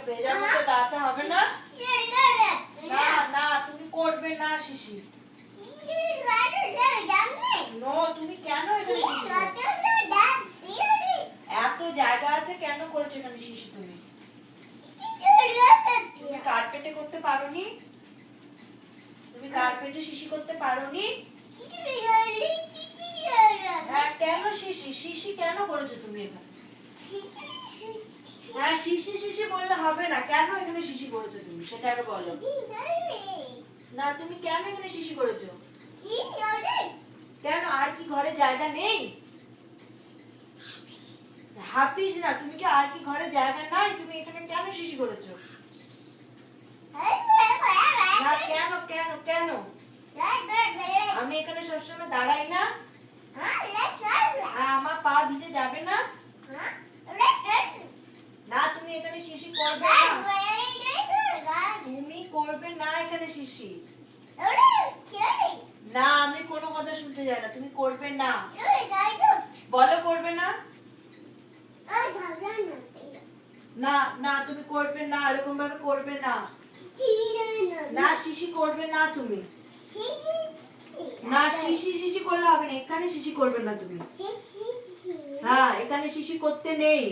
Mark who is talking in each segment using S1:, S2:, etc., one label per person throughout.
S1: ভেজার মধ্যে দাঁড়াতে হবে না। না না তুমি করবে না শিশি। নো তুমি কেন এত জায়গা আছে কেন করেছো এখানে শিশি? তুমি তুমি কার্পেটে করতে পারোনি? তুমি কার্পেটে শিশি করতে পারোনি? হ্যাঁ কেন শিশি? শিশি কেন করেছো তুমি এখানে? হ্যাঁ শিশি শিশি বললে হবে না, কেন এখানে শিশি করেছো তুমি সেটা আগে বলো। না তুমি কেন এখানে শিশি করেছো? কেন আর কি ঘরে জায়গা নেই? হাফিজ না, তুমি কি আর কি ঘরে জায়গা নাই? তুমি এখানে কেন শিশি করেছো? না কেন কেন কেন? আমি এখানে সবসময় দাঁড়াই না? আমার পা ভিজে যাবে না? না তুমি এখানে শিশি করবে না, তুমি করবে না এখানে শিশি। না আমি কোনো কথা শুনতে যাই না, তুমি করবে না। বলো করবে না। না না তুমি করবে না, এরকম ভাবে করবে না। না শিশি করবে না তুমি। না শিশি শিশি করলে হবে না, এখানে শিশি করবে না তুমি। হ্যাঁ এখানে শিশি করতে নেই।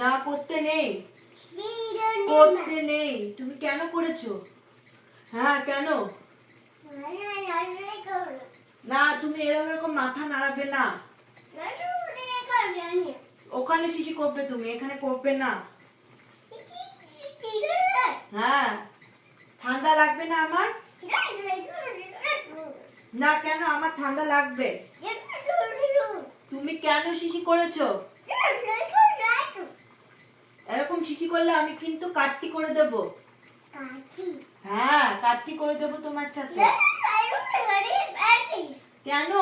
S1: না করতে নেই, করতে নেই। তুমি কেন করেছো? হ্যাঁ কেন? না তুমি এরকম মাথা নাড়াবে না। ওখানে শিশি করবে তুমি, এখানে করবে না। হ্যাঁ ঠান্ডা লাগবে না আমার? না কেন আমার ঠান্ডা লাগবে? তুমি কেন শিশি করেছো? এরকম শিশি করলে আমি কিন্তু কাটতি করে দেব। হ্যাঁ কাটতি করে দেব তোমার সাথে। কেন?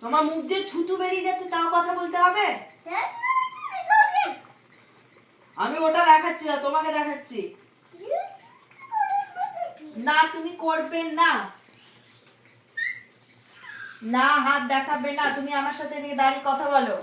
S1: তোমার মুখ দিয়ে থুতু বেরিয়ে যাচ্ছে তাও কথা বলতে হবে? আমি ওটা দেখাচ্ছি না, তোমাকে দেখাচ্ছি। না তুমি করবে না। না হাত দেখাবে না, তুমি আমার সাথে দাঁড়িয়ে কথা বলো।